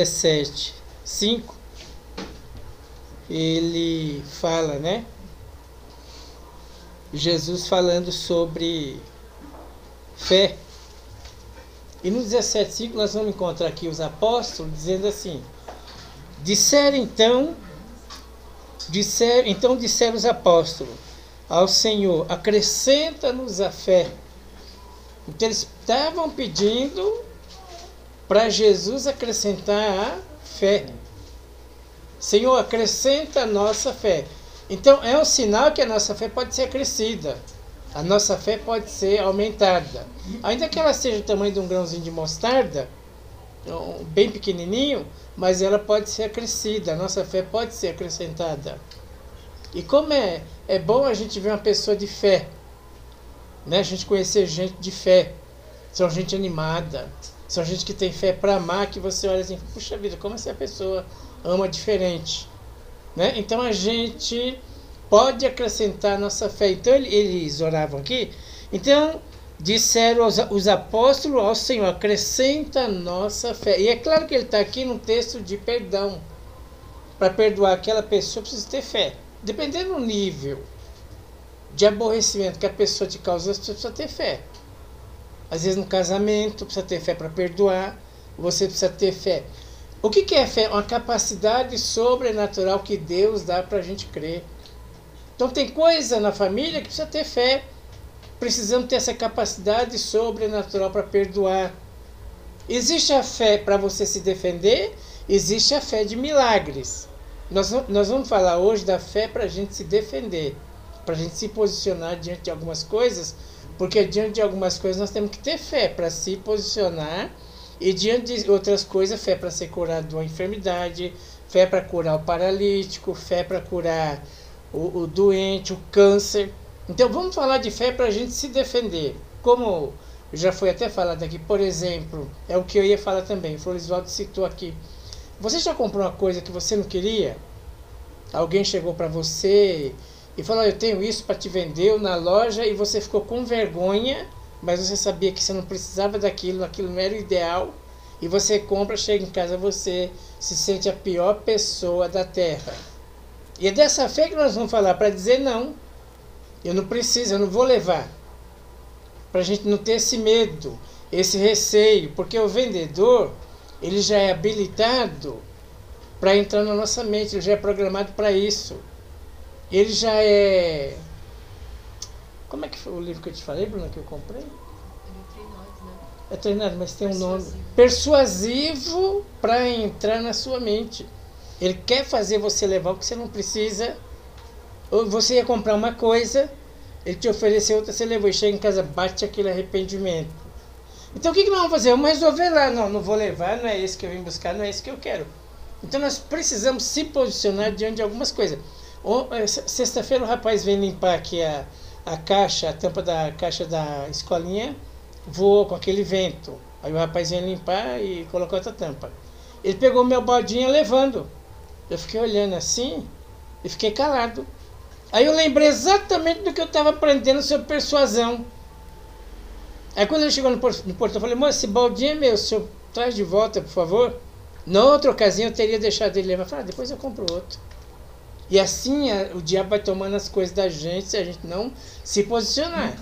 17, 5, ele fala, né? Jesus falando sobre fé. E no 17,5 nós vamos encontrar aqui os apóstolos dizendo assim: disseram os apóstolos ao Senhor, acrescenta-nos a fé. Então eles estavam pedindo para Jesus acrescentar a fé. Senhor, acrescenta a nossa fé. Então é um sinal que a nossa fé pode ser acrescida. A nossa fé pode ser aumentada. Ainda que ela seja do tamanho de um grãozinho de mostarda, bem pequenininho, mas ela pode ser acrescida. A nossa fé pode ser acrescentada. E como é bom a gente ver uma pessoa de fé, né? A gente conhecer gente de fé. São gente animada. São gente que tem fé para amar, que você olha assim, puxa vida, como essa pessoa ama diferente. Né? Então a gente pode acrescentar a nossa fé. Então eles oravam aqui. Então disseram os apóstolos ao Senhor, acrescenta a nossa fé. E é claro que ele está aqui no texto de perdão. Para perdoar aquela pessoa precisa ter fé. Dependendo do nível de aborrecimento que a pessoa te causa, você precisa ter fé. Às vezes no casamento precisa ter fé para perdoar. Você precisa ter fé. O que é fé? Uma capacidade sobrenatural que Deus dá para a gente crer. Então tem coisa na família que precisa ter fé. Precisamos ter essa capacidade sobrenatural para perdoar. Existe a fé para você se defender, existe a fé de milagres. Nós vamos falar hoje da fé para a gente se defender, para a gente se posicionar diante de algumas coisas, porque diante de algumas coisas nós temos que ter fé para se posicionar. E diante de outras coisas, fé para ser curado de uma enfermidade, fé para curar o paralítico, fé para curar o doente, o câncer. Então vamos falar de fé para a gente se defender. Como já foi até falado aqui, por exemplo, é o que eu ia falar também, o Florisvaldo citou aqui. Você já comprou uma coisa que você não queria? Alguém chegou para você e falou, eu tenho isso para te vender na loja, e você ficou com vergonha, mas você sabia que você não precisava daquilo, aquilo não era o ideal, e você compra, chega em casa, você se sente a pior pessoa da terra. E é dessa fé que nós vamos falar, para dizer não, eu não preciso, eu não vou levar. Para a gente não ter esse medo, esse receio, porque o vendedor, ele já é habilitado para entrar na nossa mente, ele já é programado para isso. Ele já é... Como é que foi o livro que eu te falei, Bruna, que eu comprei? É treinado, mas tem um nome. Persuasivo para entrar na sua mente. Ele quer fazer você levar o que você não precisa. Ou você ia comprar uma coisa, ele te ofereceu outra, você levou e chega em casa, bate aquele arrependimento. Então o que nós vamos fazer? Vamos resolver lá. Não vou levar, não é esse que eu vim buscar, não é esse que eu quero. Então nós precisamos se posicionar diante de algumas coisas. Sexta-feira o rapaz vem limpar aqui a caixa, a tampa da caixa da escolinha voou com aquele vento. Aí o rapaz vem limpar e colocou outra tampa. Ele pegou meu baldinho levando. Eu fiquei olhando assim e fiquei calado. Aí eu lembrei exatamente do que eu estava aprendendo sobre persuasão. Aí quando ele chegou no portão, eu falei, moço, esse baldinho é meu, o senhor traz de volta, por favor. Na outra ocasião eu teria deixado ele levar. Eu falei, depois eu compro outro. E assim o diabo vai tomando as coisas da gente se a gente não se posicionar.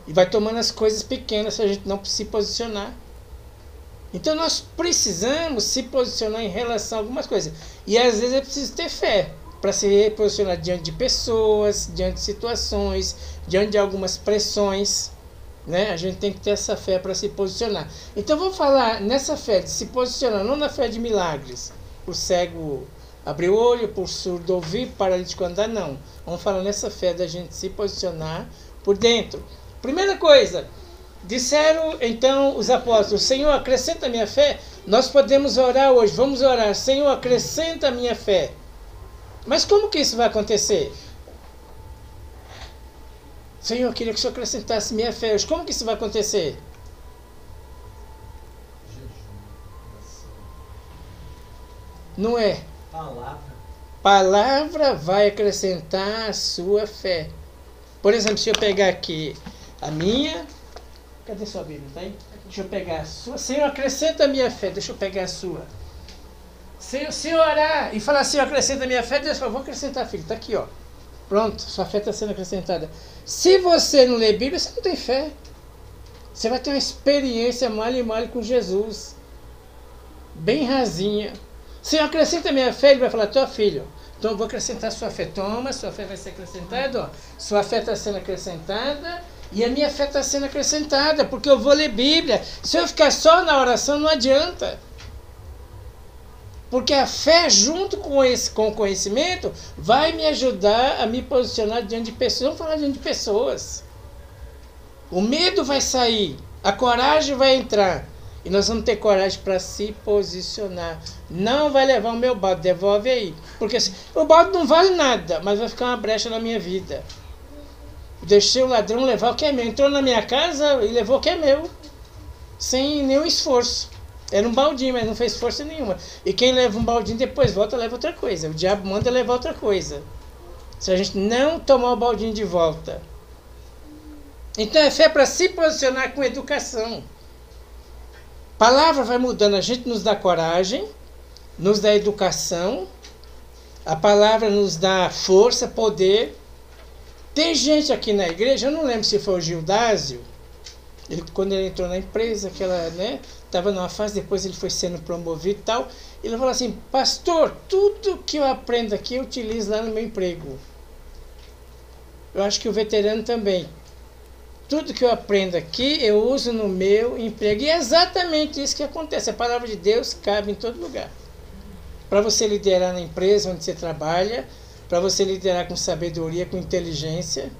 E vai tomando as coisas pequenas se a gente não se posicionar. Então nós precisamos se posicionar em relação a algumas coisas. E às vezes é preciso ter fé para se posicionar diante de pessoas, diante de situações, diante de algumas pressões. Né? A gente tem que ter essa fé para se posicionar. Então vamos falar nessa fé de se posicionar, não na fé de milagres. O cego abrir o olho, por surdo ouvir, paralítico andar, não. Vamos falar nessa fé da gente se posicionar por dentro. Primeira coisa, disseram então os apóstolos, Senhor, acrescenta a minha fé. Nós podemos orar hoje, vamos orar, Senhor, acrescenta a minha fé. Mas como que isso vai acontecer? Senhor, eu queria que o Senhor acrescentasse minha fé hoje. Como que isso vai acontecer? Não é? Palavra vai acrescentar a sua fé. Por exemplo, se eu pegar aqui a minha... Cadê sua Bíblia? Tá aí? Deixa eu pegar a sua. Senhor, acrescenta a minha fé. Deixa eu pegar a sua. Se eu orar e falar assim, eu acrescento a minha fé, Deus fala, vou acrescentar, filho, está aqui, ó. Pronto, sua fé está sendo acrescentada. Se você não lê Bíblia, você não tem fé. Você vai ter uma experiência male e male com Jesus. Bem rasinha. Se eu acrescento a minha fé, ele vai falar, tua filho, então eu vou acrescentar a sua fé. Toma, sua fé vai ser acrescentada, ó. Sua fé está sendo acrescentada e a minha fé está sendo acrescentada, porque eu vou ler Bíblia. Se eu ficar só na oração, não adianta. Porque a fé, junto com o conhecimento, vai me ajudar a me posicionar diante de pessoas. Vamos falar diante de pessoas. O medo vai sair, a coragem vai entrar. E nós vamos ter coragem para se posicionar. Não vai levar o meu balde, devolve aí. Porque o balde não vale nada, mas vai ficar uma brecha na minha vida. Deixei o ladrão levar o que é meu. Entrou na minha casa e levou o que é meu. Sem nenhum esforço. Era um baldinho, mas não fez força nenhuma. E quem leva um baldinho depois volta, leva outra coisa. O diabo manda levar outra coisa. Se a gente não tomar o baldinho de volta. Então é fé para se posicionar com educação. Palavra vai mudando, a gente nos dá coragem, nos dá educação, a palavra nos dá força, poder. Tem gente aqui na igreja, eu não lembro se foi o Gildásio, quando ele entrou na empresa, que ela, né, estava numa fase, depois ele foi sendo promovido e tal, ele falou assim, pastor, tudo que eu aprendo aqui eu utilizo lá no meu emprego. Eu acho que o veterano também. Tudo que eu aprendo aqui, eu uso no meu emprego. E é exatamente isso que acontece. A palavra de Deus cabe em todo lugar. Para você liderar na empresa onde você trabalha, para você liderar com sabedoria, com inteligência.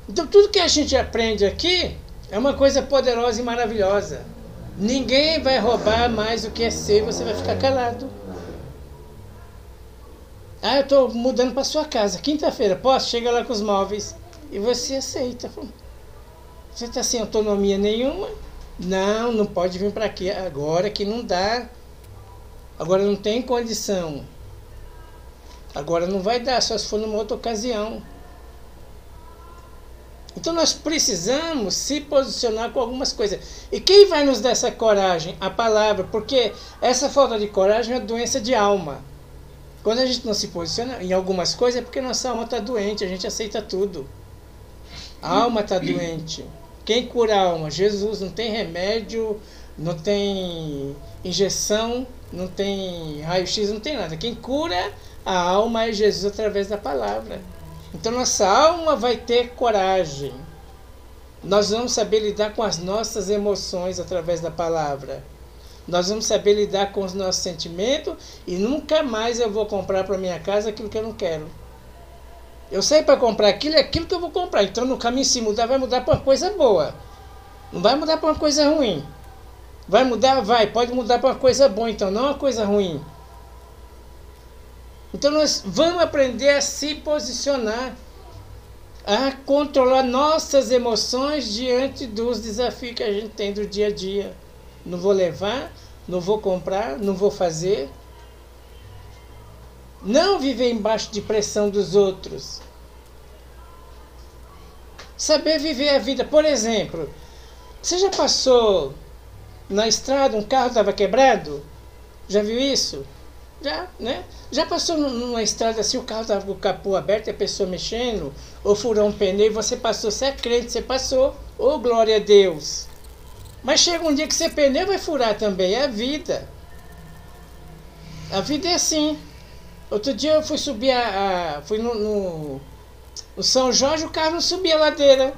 Então, tudo que a gente aprende aqui é uma coisa poderosa e maravilhosa. Ninguém vai roubar mais o que é seu, você vai ficar calado. Ah, eu estou mudando para sua casa. Quinta-feira, posso? Chega lá com os móveis. E você aceita. Você está sem autonomia nenhuma? Não, não pode vir para aqui agora que não dá. Agora não tem condição. Agora não vai dar, só se for numa outra ocasião. Então nós precisamos se posicionar com algumas coisas. E quem vai nos dar essa coragem? A palavra. Porque essa falta de coragem é uma doença de alma. Quando a gente não se posiciona em algumas coisas é porque nossa alma está doente, a gente aceita tudo. A alma está doente. Quem cura a alma? Jesus. Não tem remédio, não tem injeção, não tem raio-x, não tem nada. Quem cura a alma é Jesus através da palavra. Então nossa alma vai ter coragem. Nós vamos saber lidar com as nossas emoções através da palavra. Nós vamos saber lidar com os nossos sentimentos e nunca mais eu vou comprar para minha casa aquilo que eu não quero. Eu sei para comprar aquilo, é aquilo que eu vou comprar. Então, no caminho, se mudar, vai mudar para uma coisa boa. Não vai mudar para uma coisa ruim. Vai mudar? Vai. Pode mudar para uma coisa boa, então, não uma coisa ruim. Então, nós vamos aprender a se posicionar, a controlar nossas emoções diante dos desafios que a gente tem do dia a dia. Não vou levar, não vou comprar, não vou fazer. Não viver embaixo de pressão dos outros. Saber viver a vida. Por exemplo, você já passou na estrada, um carro estava quebrado? Já viu isso? Já, né? Já passou numa estrada assim, o carro estava com o capô aberto e a pessoa mexendo? Ou furou um pneu e você passou? Você é crente, você passou. Oh, glória a Deus! Mas chega um dia que seu pneu vai furar também. É a vida. A vida é assim. Outro dia eu fui subir fui no São Jorge, o carro não subia a ladeira.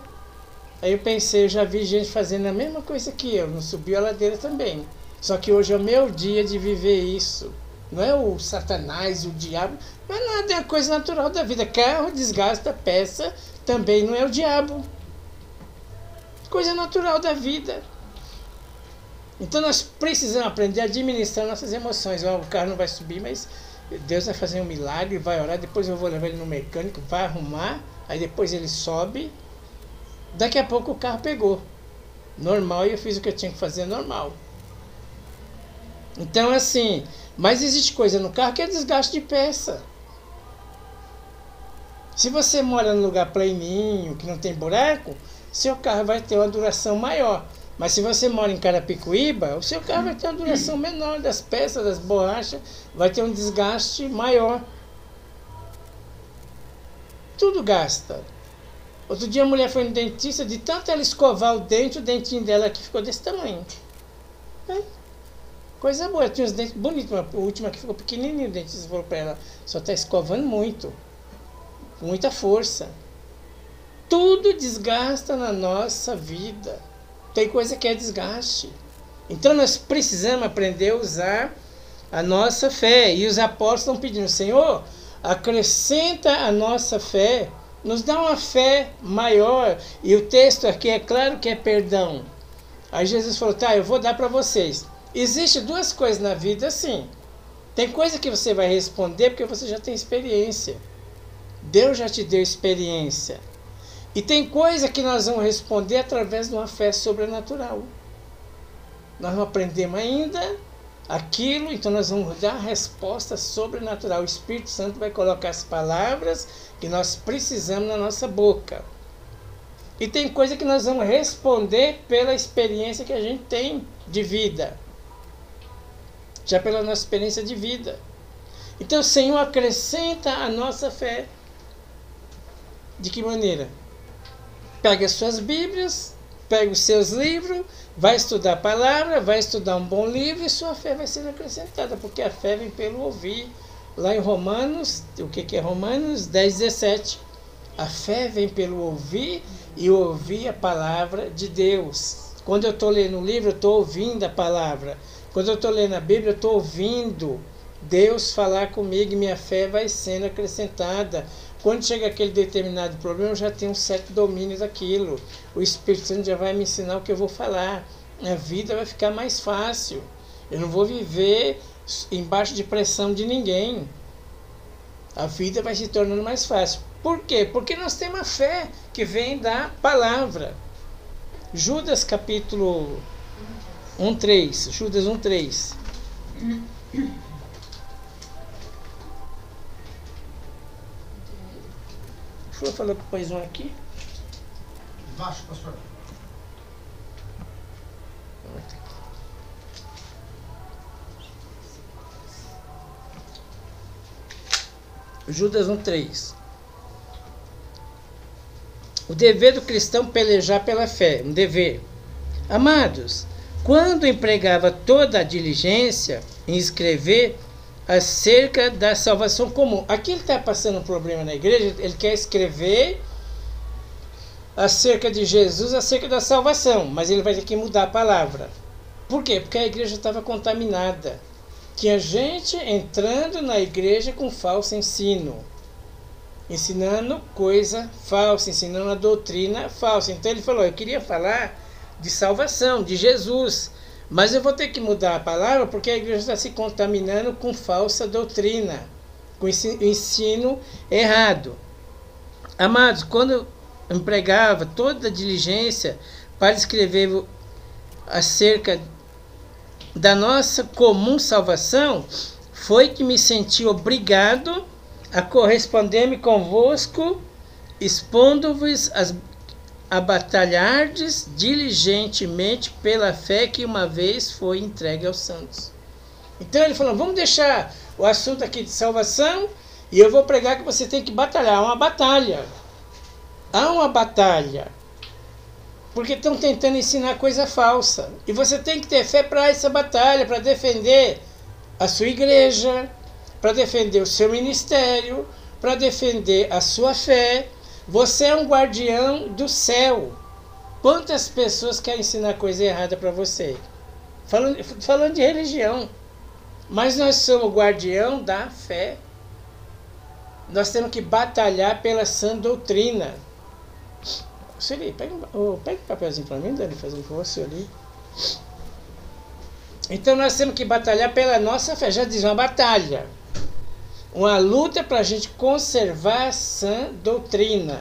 Aí eu pensei, eu já vi gente fazendo a mesma coisa que eu, não subiu a ladeira também. Só que hoje é o meu dia de viver isso. Não é o Satanás, o diabo, não é nada, é a coisa natural da vida. Carro desgasta peça, também não é o diabo. Coisa natural da vida. Então nós precisamos aprender a administrar nossas emoções. O carro não vai subir, mas Deus vai fazer um milagre, vai orar, depois eu vou levar ele no mecânico, vai arrumar, aí depois ele sobe. Daqui a pouco o carro pegou. Normal, e eu fiz o que eu tinha que fazer normal. Então assim, mas existe coisa no carro que é desgaste de peça. Se você mora num lugar planinho, que não tem buraco, seu carro vai ter uma duração maior. Mas se você mora em Carapicuíba, o seu carro vai ter uma duração menor das peças, das borrachas, vai ter um desgaste maior. Tudo gasta. Outro dia a mulher foi no dentista, de tanto ela escovar o dentinho dela aqui ficou desse tamanho. Coisa boa, ela tinha os dentes bonitos, mas a última que ficou pequenininho, o dentista falou para ela, só está escovando muito, com muita força. Tudo desgasta na nossa vida. Tem coisa que é desgaste. Então nós precisamos aprender a usar a nossa fé. E os apóstolos estão pedindo, Senhor, acrescenta a nossa fé, nos dá uma fé maior. E o texto aqui é claro que é perdão. Aí Jesus falou, tá, eu vou dar para vocês. Existem duas coisas na vida assim. Tem coisa que você vai responder porque você já tem experiência. Deus já te deu experiência. E tem coisa que nós vamos responder através de uma fé sobrenatural. Nós não aprendemos ainda aquilo, então nós vamos dar a resposta sobrenatural. O Espírito Santo vai colocar as palavras que nós precisamos na nossa boca. E tem coisa que nós vamos responder pela experiência que a gente tem de vida. Já pela nossa experiência de vida. Então o Senhor acrescenta a nossa fé. De que maneira? Pega as suas Bíblias, pega os seus livros, vai estudar a palavra, vai estudar um bom livro e sua fé vai ser acrescentada, porque a fé vem pelo ouvir. Lá em Romanos, o que é Romanos 10:17? A fé vem pelo ouvir e ouvir a palavra de Deus. Quando eu estou lendo um livro, eu estou ouvindo a palavra. Quando eu estou lendo a Bíblia, eu estou ouvindo Deus falar comigo e minha fé vai sendo acrescentada. Quando chega aquele determinado problema, eu já tenho um certo domínio daquilo. O Espírito Santo já vai me ensinar o que eu vou falar. A vida vai ficar mais fácil. Eu não vou viver embaixo de pressão de ninguém. A vida vai se tornando mais fácil. Por quê? Porque nós temos a fé que vem da palavra. Judas capítulo 1:3. Judas 1:3. O senhor falou que pôs um aqui? Embaixo, pastor. Judas 1:3. O dever do cristão pelejar pela fé. Um dever. Amados, quando empregava toda a diligência em escrever acerca da salvação comum. Aqui ele está passando um problema na igreja, ele quer escrever acerca de Jesus, acerca da salvação, mas ele vai ter que mudar a palavra. Por quê? Porque a igreja estava contaminada. Tinha gente entrando na igreja com falso ensino, ensinando coisa falsa, ensinando a doutrina falsa. Então ele falou, eu queria falar de salvação, de Jesus, mas eu vou ter que mudar a palavra porque a igreja está se contaminando com falsa doutrina, com ensino errado. Amados, quando eu empregava toda a diligência para escrever acerca da nossa comum salvação, foi que me senti obrigado a corresponder-me convosco, expondo-vos a batalhardes diligentemente pela fé que uma vez foi entregue aos santos. Então ele falou, vamos deixar o assunto aqui de salvação e eu vou pregar que você tem que batalhar. Há uma batalha. Há uma batalha. Porque estão tentando ensinar coisa falsa. E você tem que ter fé para essa batalha, para defender a sua igreja, para defender o seu ministério, para defender a sua fé. Você é um guardião do céu. Quantas pessoas querem ensinar coisa errada para você? Falando de religião. Mas nós somos o guardião da fé. Nós temos que batalhar pela sã doutrina. Siri, pega um papelzinho para mim, Dani, fazendo por você ali. Então nós temos que batalhar pela nossa fé. Já diz, uma batalha. Uma luta para a gente conservar a sã doutrina.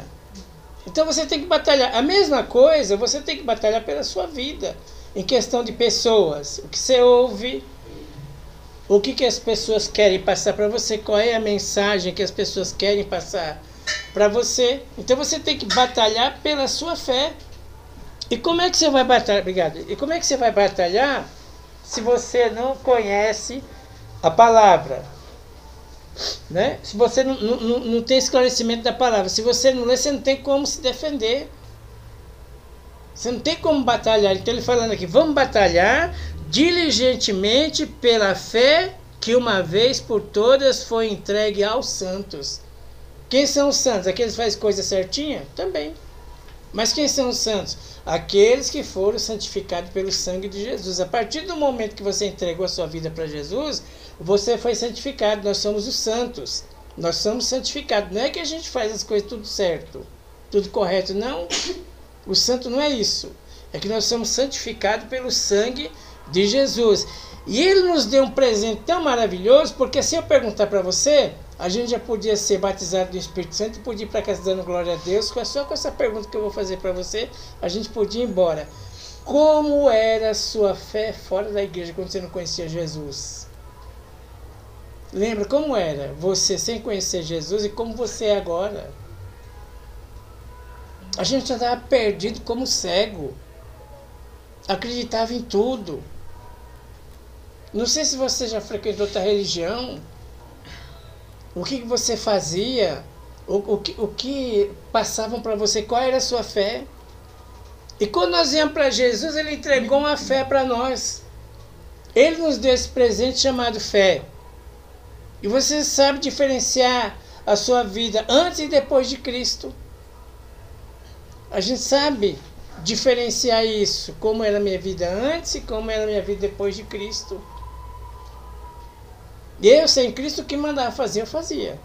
Então você tem que batalhar. A mesma coisa, você tem que batalhar pela sua vida. Em questão de pessoas. O que você ouve. O que as pessoas querem passar para você. Qual é a mensagem que as pessoas querem passar para você. Então você tem que batalhar pela sua fé. E como é que você vai batalhar? Obrigado. E como é que você vai batalhar se você não conhece a palavra? Né? Se você não tem esclarecimento da palavra, se você não lê, você não tem como se defender. Você não tem como batalhar. Então ele falando aqui, vamos batalhar diligentemente pela fé que uma vez por todas foi entregue aos santos. Quem são os santos? Aqueles que fazem coisa certinha? Também. Mas quem são os santos? Aqueles que foram santificados pelo sangue de Jesus. A partir do momento que você entregou a sua vida para Jesus, você foi santificado. Nós somos os santos. Nós somos santificados. Não é que a gente faz as coisas tudo certo, tudo correto. Não. O santo não é isso. É que nós somos santificados pelo sangue de Jesus. E ele nos deu um presente tão maravilhoso, porque se eu perguntar para você, a gente já podia ser batizado do Espírito Santo e podia ir para casa dando glória a Deus. Só com essa pergunta que eu vou fazer para você, a gente podia ir embora. Como era a sua fé fora da igreja quando você não conhecia Jesus? Lembra como era você sem conhecer Jesus e como você é agora? A gente andava perdido como cego. Acreditava em tudo. Não sei se você já frequentou outra religião. O que você fazia? O que passavam para você? Qual era a sua fé? E quando nós íamos para Jesus, Ele entregou uma fé para nós. Ele nos deu esse presente chamado fé. E você sabe diferenciar a sua vida antes e depois de Cristo. A gente sabe diferenciar isso, como era a minha vida antes e como era a minha vida depois de Cristo. Eu, sem Cristo, o que mandava fazer, eu fazia.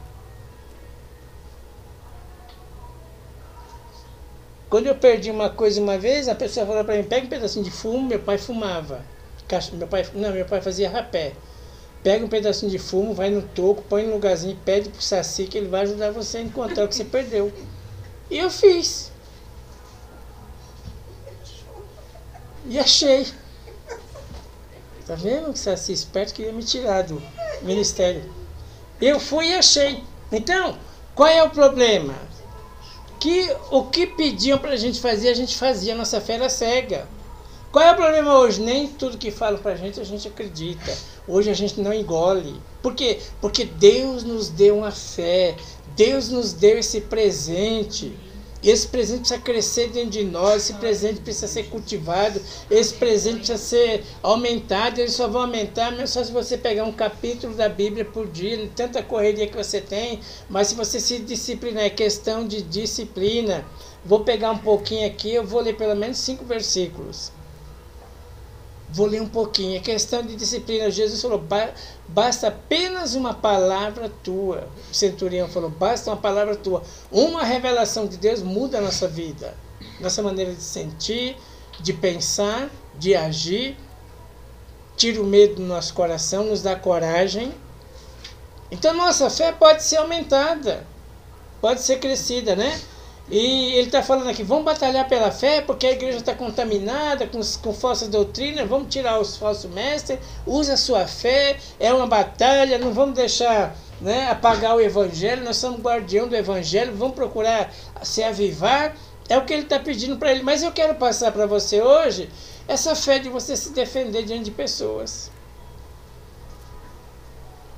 Quando eu perdi uma coisa uma vez, a pessoa falou para mim, pega um pedacinho de fumo, meu pai fumava. Meu pai fazia rapé. Pega um pedacinho de fumo, vai no toco, põe no lugarzinho e pede pro Saci que ele vai ajudar você a encontrar o que você perdeu. E eu fiz. E achei. Tá vendo que Saci esperto queria me tirar do ministério. Eu fui e achei. Então, qual é o problema? Que o que pediam pra gente fazer, a gente fazia. Nossa fé era cega. Qual é o problema hoje? Nem tudo que falam pra gente a gente acredita. Hoje a gente não engole. Por quê? Porque Deus nos deu uma fé. Deus nos deu esse presente. Esse presente precisa crescer dentro de nós, esse presente precisa ser cultivado, esse presente precisa ser aumentado. Eles só vão aumentar mesmo só se você pegar um capítulo da Bíblia por dia, tanta correria que você tem, mas se você se disciplinar, é questão de disciplina. Vou pegar um pouquinho aqui, eu vou ler pelo menos 5 versículos. Vou ler um pouquinho, é questão de disciplina. Jesus falou, basta apenas uma palavra tua. O centurião falou, basta uma palavra tua. Uma revelação de Deus muda a nossa vida. Nossa maneira de sentir, de pensar, de agir. Tira o medo do nosso coração, nos dá coragem. Então nossa fé pode ser aumentada, pode ser crescida, né? E ele está falando aqui, vamos batalhar pela fé, porque a igreja está contaminada com falsas doutrinas, vamos tirar os falsos mestres, usa a sua fé, é uma batalha, não vamos deixar, né, apagar o evangelho, nós somos guardião do evangelho, vamos procurar se avivar, é o que ele está pedindo para ele. Mas eu quero passar para você hoje essa fé de você se defender diante de pessoas.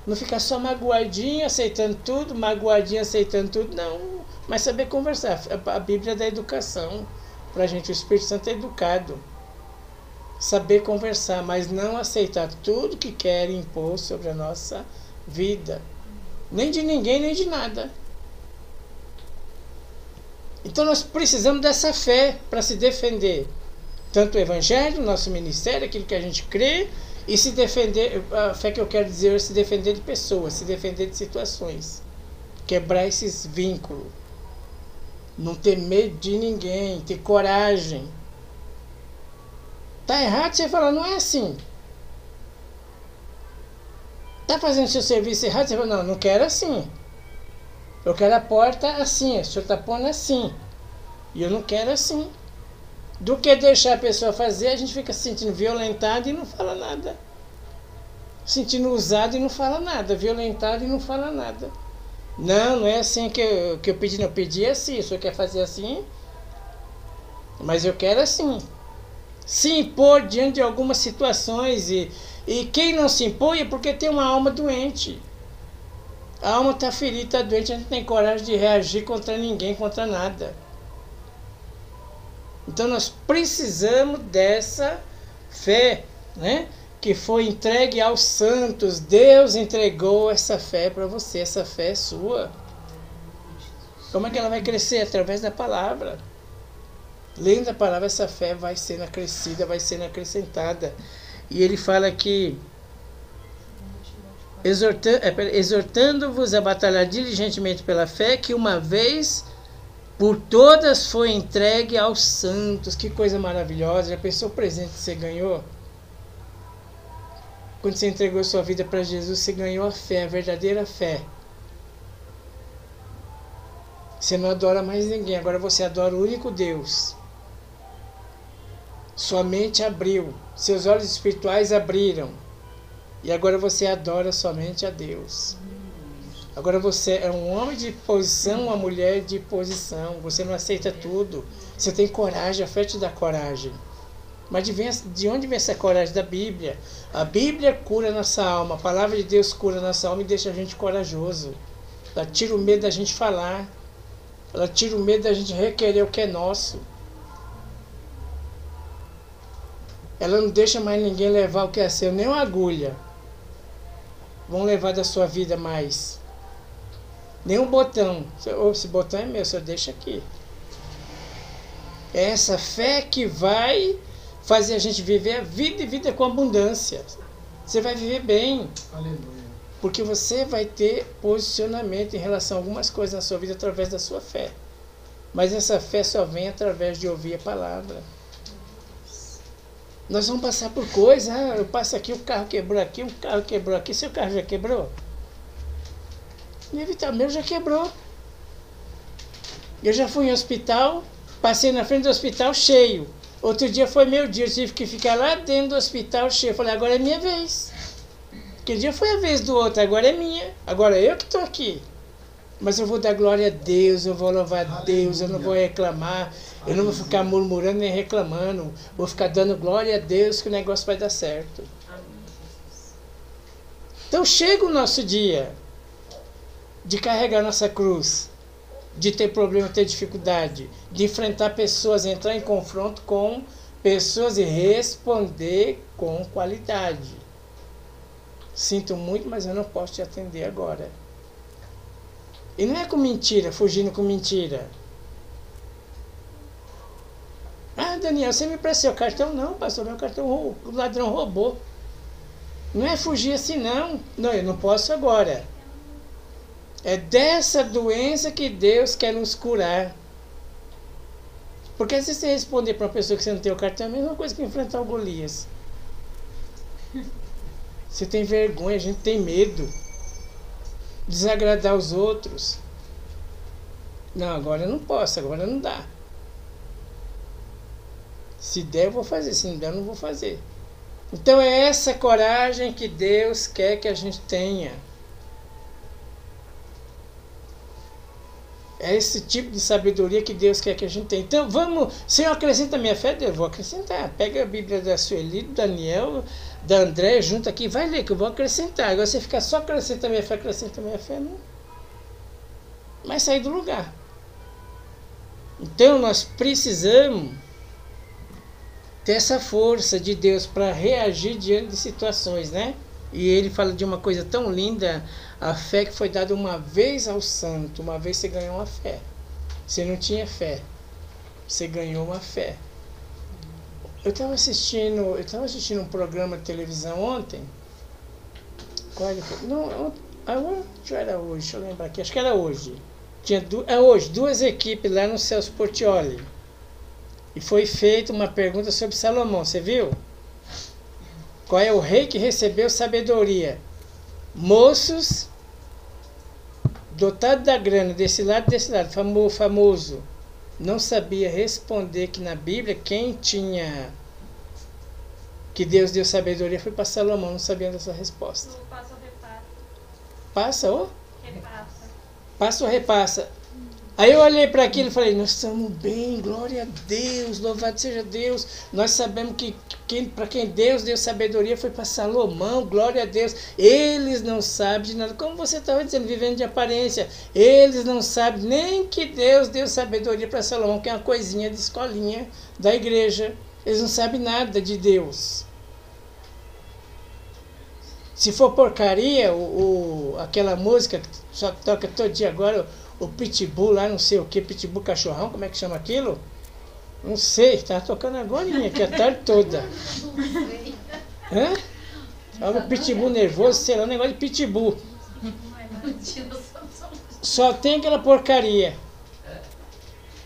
Não ficar só magoadinho, aceitando tudo, magoadinho, aceitando tudo, não. Mas saber conversar. A Bíblia é da educação. Para a gente, o Espírito Santo é educado. Saber conversar, mas não aceitar tudo que querem impor sobre a nossa vida. Nem de ninguém, nem de nada. Então nós precisamos dessa fé para se defender. Tanto o Evangelho, nosso ministério, aquilo que a gente crê, e se defender, a fé que eu quero dizer é se defender de pessoas, se defender de situações. Quebrar esses vínculos. Não ter medo de ninguém, ter coragem. Tá errado você falar, não é assim. Tá fazendo seu serviço errado, você fala, não quero assim. Eu quero a porta assim, o senhor tá pondo assim. E eu não quero assim. Do que deixar a pessoa fazer, a gente fica se sentindo violentado e não fala nada. Sentindo usado e não fala nada. Violentado e não fala nada. Não é assim que eu pedi. Não, eu pedi assim. O senhor quer fazer assim? Mas eu quero assim, se impor diante de algumas situações. E quem não se impõe é porque tem uma alma doente. A alma está ferida, está doente, a gente não tem coragem de reagir contra ninguém, contra nada. Então nós precisamos dessa fé, né? Que foi entregue aos santos. Deus entregou essa fé para você, essa fé é sua. Como é que ela vai crescer? Através da palavra. Lendo a palavra, essa fé vai sendo acrescida, vai sendo acrescentada. E ele fala que exortando-vos a batalhar diligentemente pela fé, que uma vez por todas foi entregue aos santos. Que coisa maravilhosa. Já pensou o presente que você ganhou? Quando você entregou sua vida para Jesus, você ganhou a fé, a verdadeira fé. Você não adora mais ninguém, agora você adora o único Deus. Sua mente abriu, seus olhos espirituais abriram. E agora você adora somente a Deus. Agora você é um homem de posição, uma mulher de posição. Você não aceita tudo. Você tem coragem, a fé te dá coragem. Mas de onde vem essa coragem? Da Bíblia. A Bíblia cura nossa alma. A palavra de Deus cura nossa alma e deixa a gente corajoso. Ela tira o medo da gente falar. Ela tira o medo da gente requerer o que é nosso. Ela não deixa mais ninguém levar o que é seu, nem uma agulha. Vão levar da sua vida mais. Nem um botão. Esse botão é meu, só deixa aqui. É essa fé que vai fazer a gente viver a vida e vida com abundância. Você vai viver bem. Aleluia. Porque você vai ter posicionamento em relação a algumas coisas na sua vida através da sua fé. Mas essa fé só vem através de ouvir a palavra. Nós vamos passar por coisas. Eu passo aqui, o carro quebrou aqui, o carro quebrou aqui. Seu carro já quebrou? Meu já quebrou. Eu já fui em hospital, passei na frente do hospital cheio. Outro dia foi meu dia, eu tive que ficar lá dentro do hospital cheio. Eu falei, agora é minha vez. Aquele dia foi a vez do outro, agora é minha. Agora é eu que estou aqui. Mas eu vou dar glória a Deus, eu vou louvar a Deus, eu não vou reclamar, eu não vou ficar murmurando nem reclamando. Vou ficar dando glória a Deus que o negócio vai dar certo. Então chega o nosso dia de carregar nossa cruz, de ter problema, ter dificuldade, de enfrentar pessoas, entrar em confronto com pessoas e responder com qualidade. Sinto muito, mas eu não posso te atender agora. E não é com mentira, fugindo com mentira. Ah, Daniel, você me emprestou o cartão? Não, pastor, meu cartão o ladrão roubou. Não é fugir assim, não. Não, eu não posso agora. É dessa doença que Deus quer nos curar. Porque se você responder para uma pessoa que você não tem o cartão, é a mesma coisa que enfrentar o Golias. Você tem vergonha, a gente tem medo. Desagradar os outros. Não, agora eu não posso, agora não dá. Se der, eu vou fazer. Se não der, eu não vou fazer. Então é essa coragem que Deus quer que a gente tenha. É esse tipo de sabedoria que Deus quer que a gente tenha. Então vamos, Senhor, acrescenta a minha fé, eu vou acrescentar. Pega a Bíblia da Sueli, do Daniel, da André, junta aqui, vai ler que eu vou acrescentar. Agora você ficar só acrescenta a minha fé, não vai sair do lugar. Então nós precisamos ter essa força de Deus para reagir diante de situações, né? E ele fala de uma coisa tão linda, a fé que foi dada uma vez ao santo. Uma vez você ganhou uma fé. Você não tinha fé. Você ganhou uma fé. Eu estava assistindo um programa de televisão ontem. Qual não, era hoje, deixa eu lembrar aqui, acho que era hoje. Hoje, duas equipes lá no Celso Portiolli. E foi feita uma pergunta sobre Salomão, você viu? Qual é o rei que recebeu sabedoria? Moços, dotados da grana, desse lado, famoso, não sabia responder que na Bíblia que Deus deu sabedoria foi para Salomão, não sabia dessa resposta. Passa ou repassa? Passa ou? Repassa. Passa ou repassa? Aí eu olhei para aquilo e falei, nós estamos bem, glória a Deus, louvado seja Deus. Nós sabemos que para quem Deus deu sabedoria foi para Salomão, glória a Deus. Eles não sabem de nada, como você estava dizendo, vivendo de aparência. Eles não sabem nem que Deus deu sabedoria para Salomão, que é uma coisinha de escolinha da igreja. Eles não sabem nada de Deus. Se for porcaria, aquela música que só toca todo dia agora, o Pitbull lá, não sei o que, Pitbull Cachorrão, como é que chama aquilo? Não sei, tá tocando agora aqui a tarde toda. Hã? Olha o Pitbull nervoso, sei lá, um negócio de Pitbull. Só tem aquela porcaria.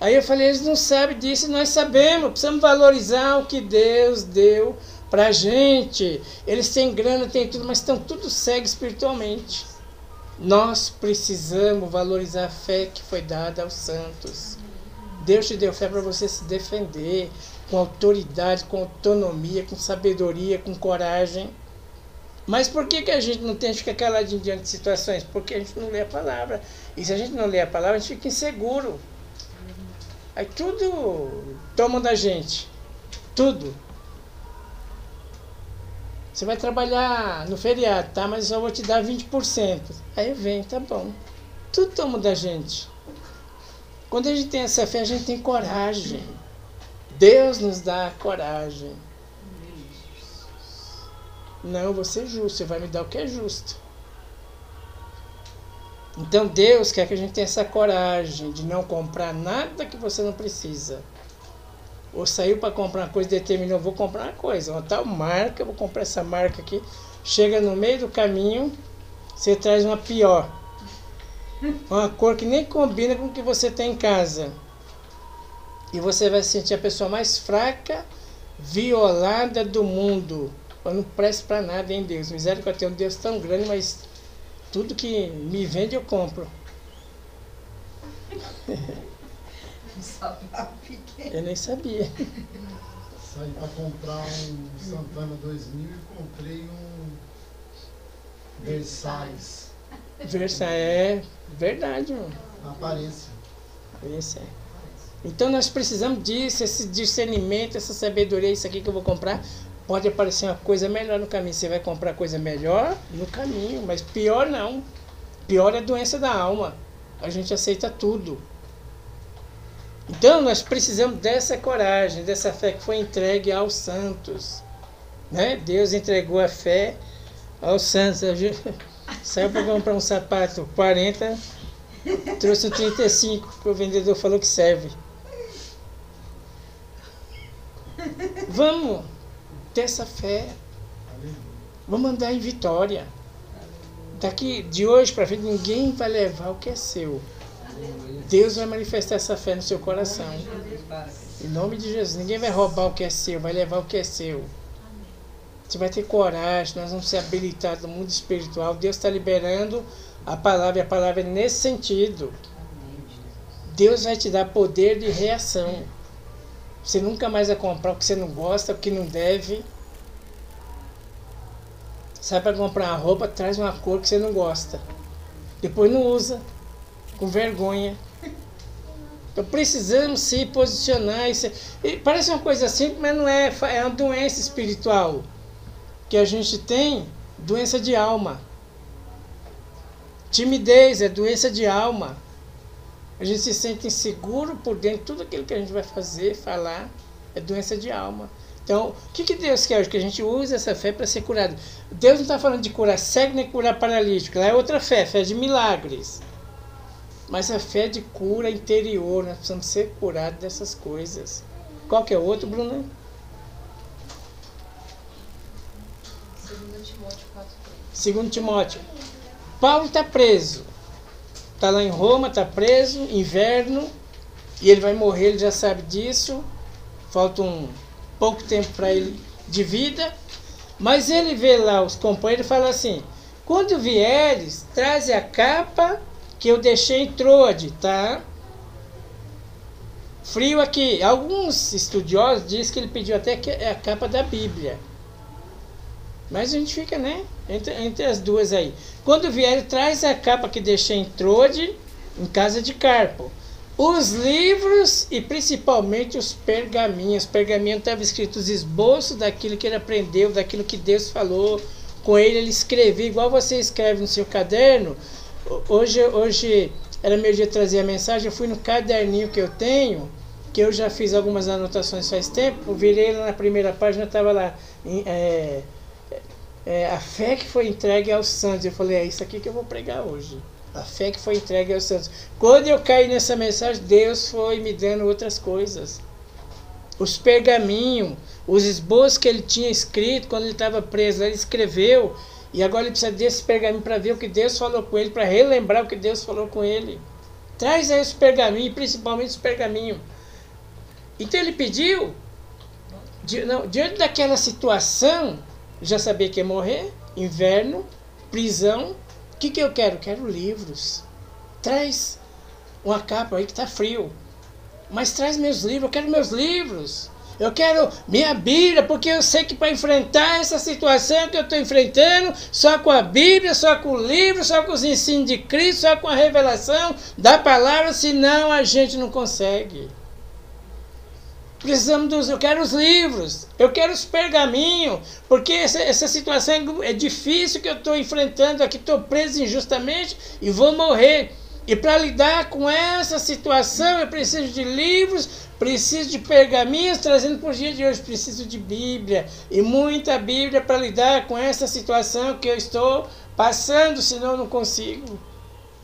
Aí eu falei, eles não sabem disso, nós sabemos, precisamos valorizar o que Deus deu pra gente. Eles têm grana, têm tudo, mas estão tudo cegos espiritualmente. Nós precisamos valorizar a fé que foi dada aos santos. Deus te deu fé para você se defender com autoridade, com autonomia, com sabedoria, com coragem. Mas por que a gente não tem que ficar caladinho diante de situações? Porque a gente não lê a palavra. E se a gente não lê a palavra, a gente fica inseguro. Aí tudo tomam da gente. Tudo. Você vai trabalhar no feriado, tá? Mas eu só vou te dar 20%. Aí vem, tá bom. Tudo toma da gente. Quando a gente tem essa fé, a gente tem coragem. Deus nos dá coragem. Não, eu vou ser justo. Você vai me dar o que é justo. Então Deus quer que a gente tenha essa coragem de não comprar nada que você não precisa. Ou saiu para comprar uma coisa e determinou, vou comprar uma coisa, uma tal marca, vou comprar essa marca aqui. Chega no meio do caminho, você traz uma pior. Uma cor que nem combina com o que você tem em casa. E você vai se sentir a pessoa mais fraca, violada do mundo. Eu não presto para nada, hein, Deus? Misericórdia, tem um Deus tão grande, mas tudo que me vende eu compro. Eu nem sabia. Saí para comprar um Santana 2000 e comprei um Versailles. Versailles, é verdade, mano. Na aparência. Esse é. Então nós precisamos disso, esse discernimento, essa sabedoria, isso aqui que eu vou comprar. Pode aparecer uma coisa melhor no caminho. Você vai comprar coisa melhor no caminho, mas pior não. Pior é a doença da alma. A gente aceita tudo. Então nós precisamos dessa coragem, dessa fé que foi entregue aos santos. Né? Deus entregou a fé aos santos. A gente saiu para comprar um sapato 40, trouxe um 35, porque o vendedor falou que serve. Vamos ter essa fé. Vamos andar em vitória. Daqui de hoje para frente ninguém vai levar o que é seu. Deus vai manifestar essa fé no seu coração. Em nome de Jesus. Ninguém vai roubar o que é seu, vai levar o que é seu. Você vai ter coragem, nós vamos ser habilitados no mundo espiritual. Deus está liberando a palavra, e a palavra é nesse sentido. Deus vai te dar poder de reação. Você nunca mais vai comprar o que você não gosta, o que não deve. Sai para comprar uma roupa, traz uma cor que você não gosta. Depois não usa, com vergonha. Então precisamos se posicionar. E parece uma coisa simples, mas não é. É uma doença espiritual que a gente tem, doença de alma. Timidez é doença de alma. A gente se sente inseguro por dentro, tudo aquilo que a gente vai fazer, falar, é doença de alma. Então, o que Deus quer hoje? Que a gente use essa fé para ser curado. Deus não está falando de curar cego nem curar paralítico. Lá é outra fé, fé de milagres. Mas a fé de cura interior, nós precisamos ser curados dessas coisas. Qual que é o outro, Bruna? 2 Timóteo 4:3. 2 Timóteo. Paulo está preso. Está lá em Roma, está preso, inverno, e ele vai morrer, ele já sabe disso. Falta pouco tempo para ele de vida. Mas ele vê lá os companheiros e fala assim: quando vieres, traze a capa que eu deixei em Troade, tá? Frio aqui. Alguns estudiosos dizem que ele pediu até que é a capa da Bíblia. Mas a gente fica, né? Entre as duas aí. Quando vier, traz a capa que deixei em Troade, em casa de Carpo. os livros e principalmente os pergaminhos. Pergaminho estava escrito os esboços daquilo que ele aprendeu, daquilo que Deus falou com ele. Ele escrevia igual você escreve no seu caderno. Hoje era meu dia de trazer a mensagem. Eu fui no caderninho que eu tenho, que eu já fiz algumas anotações faz tempo. Virei lá na primeira página, estava lá a fé que foi entregue aos santos. Eu falei, é isso aqui que eu vou pregar hoje. A fé que foi entregue aos santos. Quando eu caí nessa mensagem, Deus foi me dando outras coisas. Os pergaminhos, os esboços que ele tinha escrito quando ele estava preso, ele escreveu. E agora ele precisa desse pergaminho para ver o que Deus falou com ele, para relembrar o que Deus falou com ele. Traz aí os pergaminhos, principalmente os pergaminhos. Então ele pediu, diante daquela situação, já sabia que ia morrer, inverno, prisão. O que eu quero? Quero livros. Traz uma capa aí que está frio. Mas traz meus livros, eu quero meus livros. Eu quero minha Bíblia, porque eu sei que para enfrentar essa situação que eu estou enfrentando, só com a Bíblia, só com o livro, só com os ensinos de Cristo, só com a revelação da palavra, senão a gente não consegue. Eu quero os livros, eu quero os pergaminhos, porque essa situação é difícil que eu estou enfrentando aqui, estou preso injustamente e vou morrer. E para lidar com essa situação eu preciso de livros, preciso de pergaminhos, trazendo para os dias de hoje, preciso de Bíblia, e muita Bíblia para lidar com essa situação que eu estou passando, senão eu não consigo.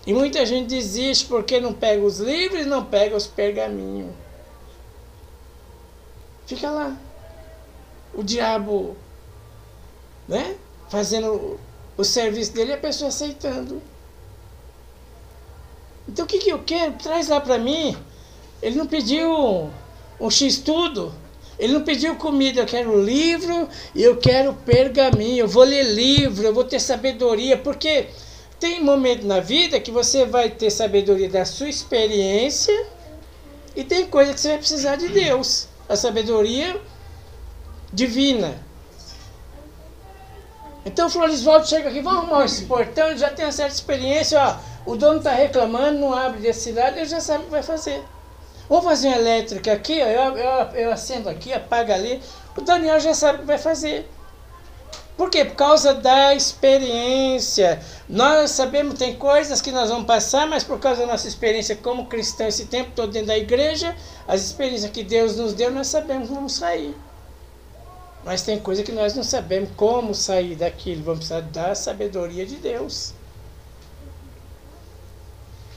E muita gente desiste porque não pega os livros e não pega os pergaminhos. Fica lá, o diabo, né, fazendo o serviço dele e a pessoa aceitando. Então o que eu quero? Traz lá para mim. Ele não pediu um X-tudo, ele não pediu comida. Eu quero livro e eu quero pergaminho. Eu vou ler livro, eu vou ter sabedoria, porque tem momento na vida que você vai ter sabedoria da sua experiência e tem coisa que você vai precisar de Deus. A sabedoria divina. Então o Florisvaldo chega aqui, vamos arrumar esse portão, ele já tem uma certa experiência, ó, o dono está reclamando, não abre desse lado, ele já sabe o que vai fazer. Vamos fazer uma elétrica aqui, ó, eu acendo aqui, apago ali, o Daniel já sabe o que vai fazer. Por quê? Por causa da experiência. Nós sabemos, tem coisas que nós vamos passar, mas por causa da nossa experiência como cristão esse tempo todo dentro da igreja, as experiências que Deus nos deu, nós sabemos como sair. Mas tem coisa que nós não sabemos como sair daquilo, vamos precisar da sabedoria de Deus.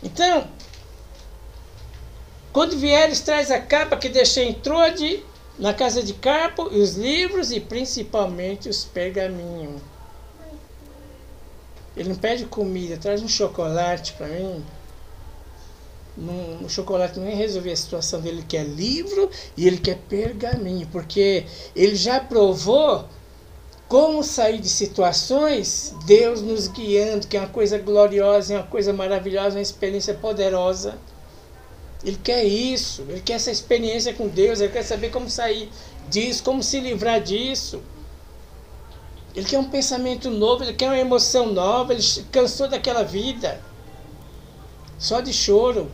Então, quando vieres, traz a capa que deixei em Trode, na casa de Carpo, e os livros e principalmente os pergaminhos. Ele não pede comida, traz um chocolate para mim. O chocolate não vai resolver a situação dele, ele quer livro e ele quer pergaminho, porque ele já provou como sair de situações, Deus nos guiando, que é uma coisa gloriosa, é uma coisa maravilhosa, uma experiência poderosa. Ele quer isso, ele quer essa experiência com Deus, ele quer saber como sair disso, como se livrar disso. Ele quer um pensamento novo, ele quer uma emoção nova, ele cansou daquela vida, só de choro.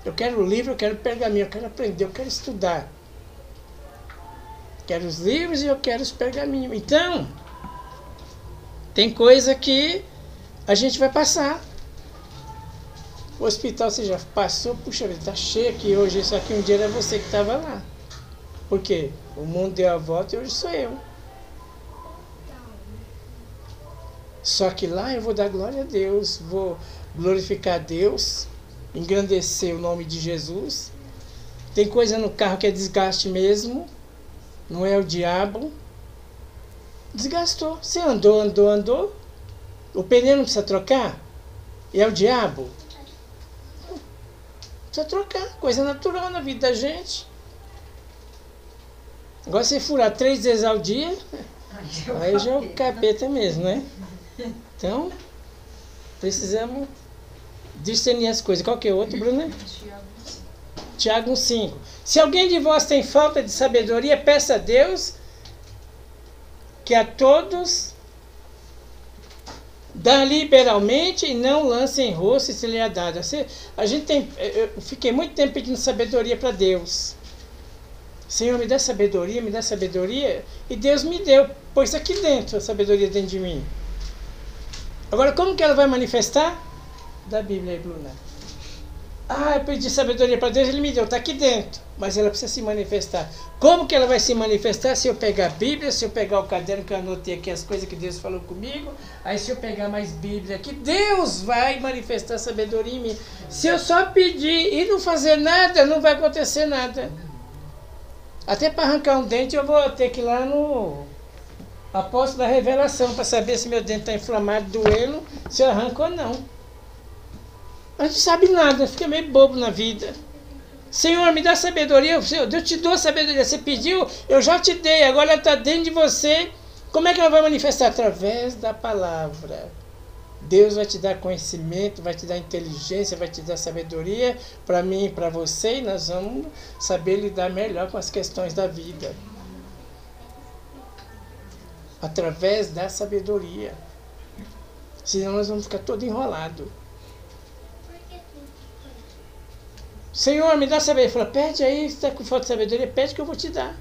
Eu quero o livro, eu quero o pergaminho, eu quero aprender, eu quero estudar. Quero os livros e eu quero os pergaminhos. Então, tem coisa que a gente vai passar. O hospital você já passou, puxa vida, está cheio aqui hoje, isso aqui um dia era você que estava lá. Por quê? O mundo deu a volta e hoje sou eu. Só que lá eu vou dar glória a Deus, vou glorificar a Deus, engrandecer o nome de Jesus. Tem coisa no carro que é desgaste mesmo, não é o diabo. Desgastou, você andou, o pneu não precisa trocar? E é o diabo? Precisa trocar, coisa natural na vida da gente. Agora você furar 3 vezes ao dia, aí já é o capeta mesmo, né? Então, precisamos discernir as coisas. Qual que é o outro, Bruna? Tiago 1,5. Se alguém de vós tem falta de sabedoria, peça a Deus, que a todos Dá liberalmente e não lance em rosto e se lhe é dado. Eu fiquei muito tempo pedindo sabedoria para Deus. Senhor, me dá sabedoria. E Deus me deu, pôs aqui dentro, a sabedoria dentro de mim. Agora, como que ela vai manifestar? Da Bíblia aí, Bruna. Eu pedi sabedoria para Deus, Ele me deu, está aqui dentro. Mas ela precisa se manifestar. Como que ela vai se manifestar? Se eu pegar a Bíblia, se eu pegar o caderno que eu anotei aqui, as coisas que Deus falou comigo, aí se eu pegar mais Bíblia aqui, Deus vai manifestar sabedoria em mim. Se eu só pedir e não fazer nada, não vai acontecer nada. Até para arrancar um dente eu vou ter que ir lá no apóstolo da revelação para saber se meu dente está inflamado, doendo, se eu arranco ou não. A gente sabe nada, fica meio bobo na vida. Senhor, me dá sabedoria. Senhor, eu te dou sabedoria. Você pediu, eu já te dei, agora ela está dentro de você. Como é que ela vai manifestar? Através da palavra. Deus vai te dar conhecimento, vai te dar inteligência, vai te dar sabedoria para mim e para você, e nós vamos saber lidar melhor com as questões da vida. Através da sabedoria. Senão nós vamos ficar todo enrolado. Senhor, me dá sabedoria. Ele falou, pede aí, se está com falta de sabedoria, pede que eu vou te dar.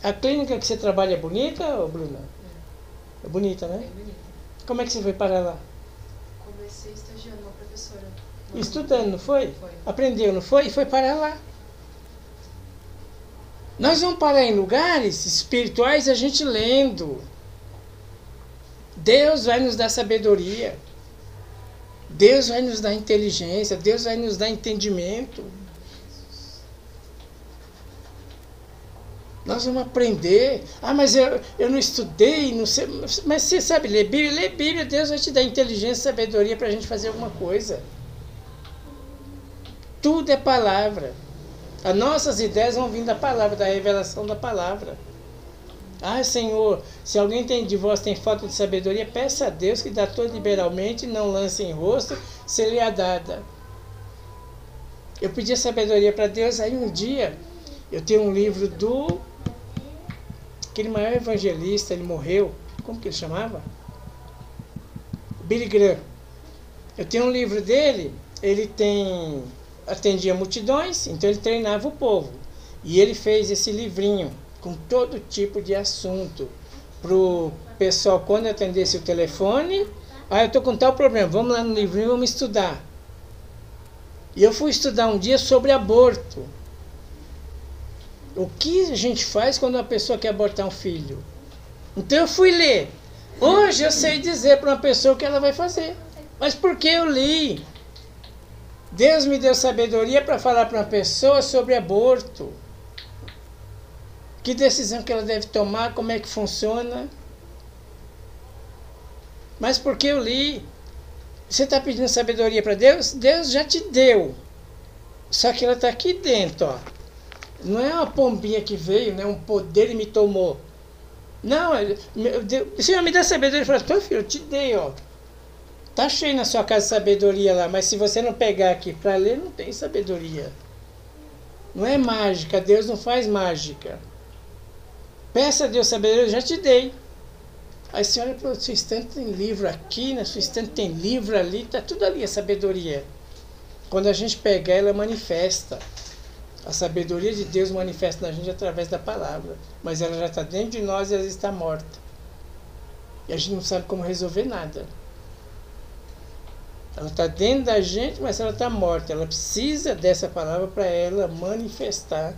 A clínica que você trabalha é bonita, Bruna? É bonita, né? É bonita. Como é que você foi parar lá? Comecei estagiando uma professora. Estudando, não foi? Foi. Aprendeu, não foi? E foi parar lá. Nós vamos parar em lugares espirituais a gente lendo. Deus vai nos dar sabedoria. Deus vai nos dar inteligência, Deus vai nos dar entendimento. Nós vamos aprender. Mas eu não estudei, não sei. Mas você sabe ler Bíblia? Lê Bíblia, Deus vai te dar inteligência e sabedoria para a gente fazer alguma coisa. Tudo é palavra. As nossas ideias vão vir da palavra, da revelação da palavra. Senhor, se alguém de vós tem falta de sabedoria, peça a Deus que dá todo liberalmente, não lance em rosto, se lhe é dada. Eu pedi a sabedoria para Deus, aí um dia, eu tenho um livro aquele maior evangelista, ele morreu, como que ele chamava? Billy Graham. Eu tenho um livro dele, atendia multidões, então ele treinava o povo. E ele fez esse livrinho, com todo tipo de assunto, para o pessoal, quando atendesse o telefone, eu estou com tal problema, vamos lá no livrinho, vamos estudar. E eu fui estudar um dia sobre aborto. O que a gente faz quando uma pessoa quer abortar um filho? Então eu fui ler. Hoje eu sei dizer para uma pessoa o que ela vai fazer. Mas por que eu li? Deus me deu sabedoria para falar para uma pessoa sobre aborto. Que decisão que ela deve tomar, como é que funciona. Mas porque eu li. Você está pedindo sabedoria para Deus? Deus já te deu. Só que ela está aqui dentro, ó. Não é uma pombinha que veio, não é um poder e me tomou. Não, o Senhor me dá sabedoria. Ele falou, teu filho, eu te dei, ó. Tá cheio na sua casa sabedoria lá, mas se você não pegar aqui para ler, não tem sabedoria. Não é mágica, Deus não faz mágica. Peça a Deus sabedoria, eu já te dei. Aí você olha para o seu estante, tem livro aqui, na sua estante tem livro ali, está tudo ali a sabedoria. Quando a gente pegar, ela manifesta. A sabedoria de Deus manifesta na gente através da palavra. Mas ela já está dentro de nós e às vezes está morta. E a gente não sabe como resolver nada. Ela está dentro da gente, mas ela está morta. Ela precisa dessa palavra para ela manifestar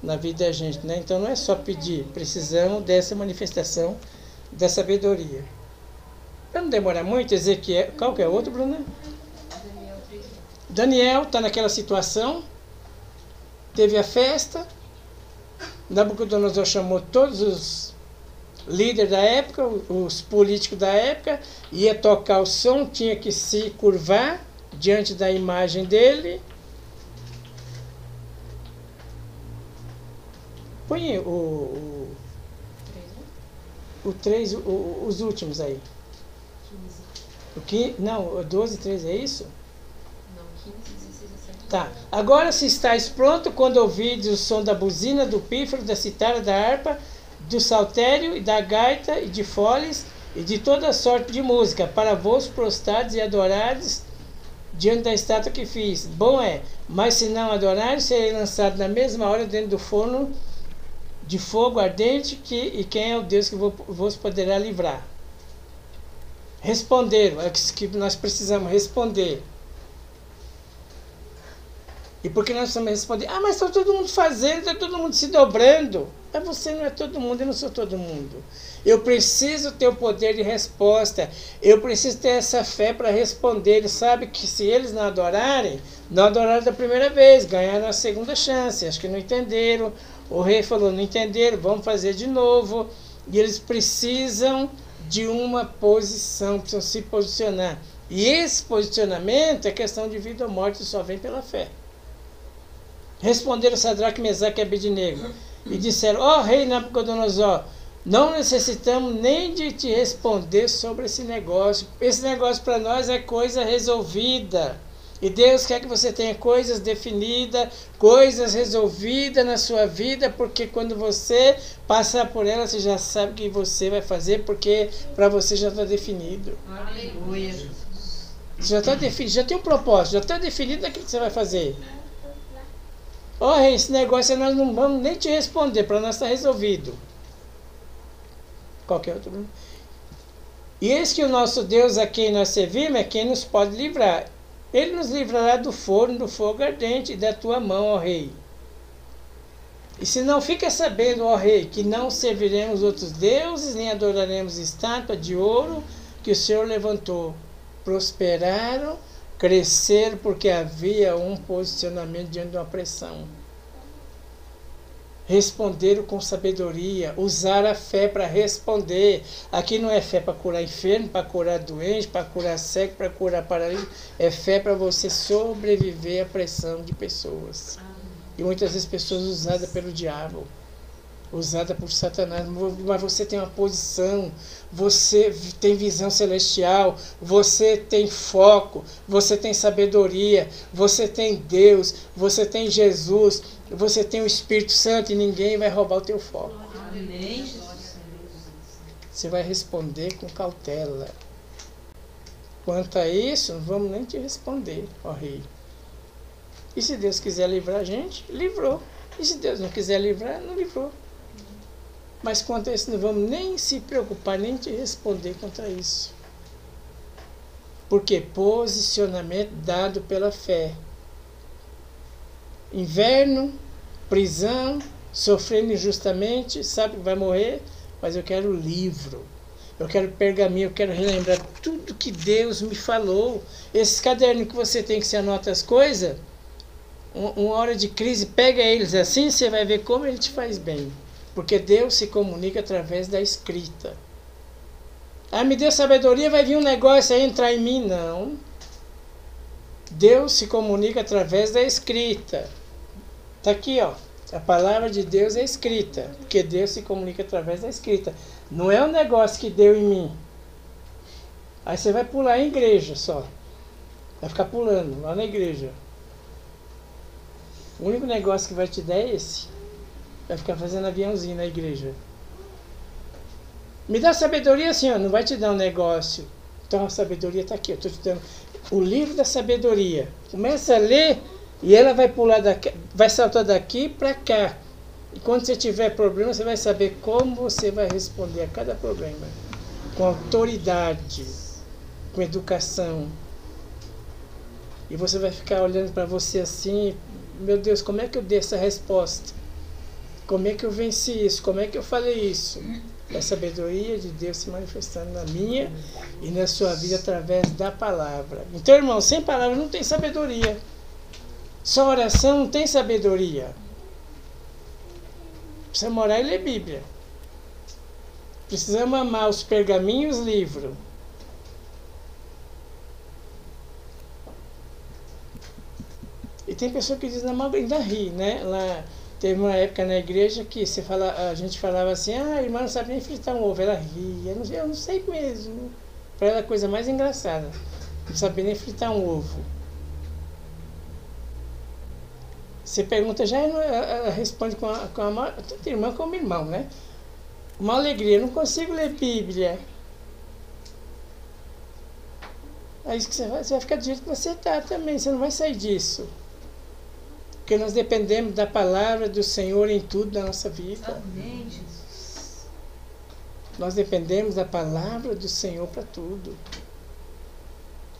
na vida da gente, né? Então não é só pedir, precisamos dessa manifestação da sabedoria. Para não demorar muito, Ezequiel, qual que é outro, Bruna? Daniel está naquela situação, teve a festa, Nabucodonosor chamou todos os líderes da época, os políticos da época, ia tocar o som, tinha que se curvar diante da imagem dele. Põe o 3, os últimos aí. 15. Não, 12, 13, é isso? Não, 15, 16, 17. Tá. Agora se estáis pronto, quando ouvides o som da buzina, do pífaro, da citara, da harpa, do saltério e da gaita e de foles e de toda sorte de música, para vos prostrados e adorares diante da estátua que fiz. Bom é, mas se não adorares, serei lançado na mesma hora dentro do forno de fogo ardente, e quem é o Deus que vos poderá livrar? Responderam, é que nós precisamos responder. E por que nós precisamos responder? Ah, mas está todo mundo fazendo, está todo mundo se dobrando. Mas você não é todo mundo, eu não sou todo mundo. Eu preciso ter o poder de resposta. Eu preciso ter essa fé para responder. Ele sabe que se eles não adorarem, não adoraram da primeira vez, ganharam a segunda chance. Acho que não entenderam. O rei falou, não entenderam, vamos fazer de novo. E eles precisam de uma posição, precisam se posicionar. E esse posicionamento é questão de vida ou morte, só vem pela fé. Responderam Sadraque, Mesaque e Abednego e disseram, ó rei Nabucodonosor, não necessitamos nem de te responder sobre esse negócio. Esse negócio para nós é coisa resolvida. E Deus quer que você tenha coisas definidas, coisas resolvidas na sua vida, porque quando você passar por ela, você já sabe o que você vai fazer, porque para você já está definido. Aleluia. Já está definido, já tem um propósito, já está definido aquilo que você vai fazer. Ó rei, esse negócio nós não vamos nem te responder, para nós está resolvido. Qualquer outro. E eis que o nosso Deus a quem nós servimos é quem nos pode livrar. Ele nos livrará do forno, do fogo ardente e da tua mão, ó rei. E se não fica sabendo, ó rei, que não serviremos outros deuses, nem adoraremos estátua de ouro que o Senhor levantou. Prosperaram, cresceram, porque havia um posicionamento diante de uma pressão. Responderam com sabedoria, usaram a fé para responder. Aqui não é fé para curar enfermo, para curar doente, para curar cego, para curar paralítico. É fé para você sobreviver à pressão de pessoas. E muitas vezes pessoas usadas pelo diabo, usadas por Satanás. Mas você tem uma posição, você tem visão celestial, você tem foco, você tem sabedoria, você tem Deus, você tem Jesus, você tem o Espírito Santo e ninguém vai roubar o teu foco. Amém. Você vai responder com cautela. Quanto a isso, não vamos nem te responder, ó rei. E se Deus quiser livrar a gente, livrou. E se Deus não quiser livrar, não livrou. Mas quanto a isso, não vamos nem se preocupar, nem te responder quanto a isso. Porque posicionamento dado pela fé. Inverno, prisão, sofrendo injustamente, sabe que vai morrer, mas eu quero o livro. Eu quero pergaminho, eu quero relembrar tudo que Deus me falou. Esses cadernos que você tem que se anota as coisas, uma hora de crise, pega eles assim, você vai ver como ele te faz bem. Porque Deus se comunica através da escrita. Ah, me deu sabedoria, vai vir um negócio aí entrar em mim. Não. Deus se comunica através da escrita. Está aqui, ó. A palavra de Deus é escrita. Porque Deus se comunica através da escrita. Não é um negócio que deu em mim. Aí você vai pular em igreja só. Vai ficar pulando lá na igreja. O único negócio que vai te dar é esse. Vai ficar fazendo aviãozinho na igreja. Me dá sabedoria, Senhor. Não vai te dar um negócio. Então a sabedoria está aqui. Eu estou te dando o livro da sabedoria. Começa a ler e ela vai pular daqui, vai saltar daqui para cá. E quando você tiver problema, você vai saber como você vai responder a cada problema. Com autoridade, com educação. E você vai ficar olhando para você assim, meu Deus, como é que eu dei essa resposta? Como é que eu venci isso? Como é que eu falei isso? A sabedoria de Deus se manifestando na minha e na sua vida através da palavra. Então, irmão, sem palavra não tem sabedoria. Só oração não tem sabedoria. Precisamos orar e ler Bíblia. Precisamos amar os pergaminhos e os livros. E tem pessoa que diz, não, ainda ri, né? Lá, teve uma época na igreja que a gente falava assim, a irmã não sabe nem fritar um ovo, ela ria, eu não sei mesmo. Para ela é a coisa mais engraçada, não saber nem fritar um ovo. Você pergunta, já ela responde com a maior, tanto irmã como irmão, né? Uma alegria, eu não consigo ler Bíblia. É isso que você vai ficar do jeito que você está também, você não vai sair disso. Porque nós dependemos da palavra do Senhor em tudo da nossa vida. Amém, Jesus. Nós dependemos da palavra do Senhor para tudo.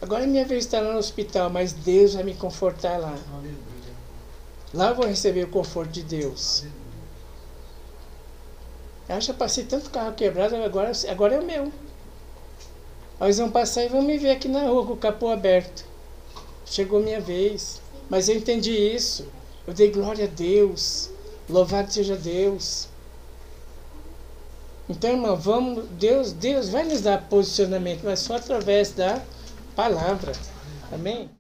Agora é minha vez de estar lá no hospital, mas Deus vai me confortar lá. Aleluia. Lá eu vou receber o conforto de Deus. Eu já passei tanto carro quebrado, agora é o meu. Eles vão passar e vão me ver aqui na rua com o capô aberto. Chegou minha vez. Mas eu entendi isso. Eu dei glória a Deus. Louvado seja Deus. Então, irmão, Deus vai nos dar posicionamento, mas só através da palavra. Amém?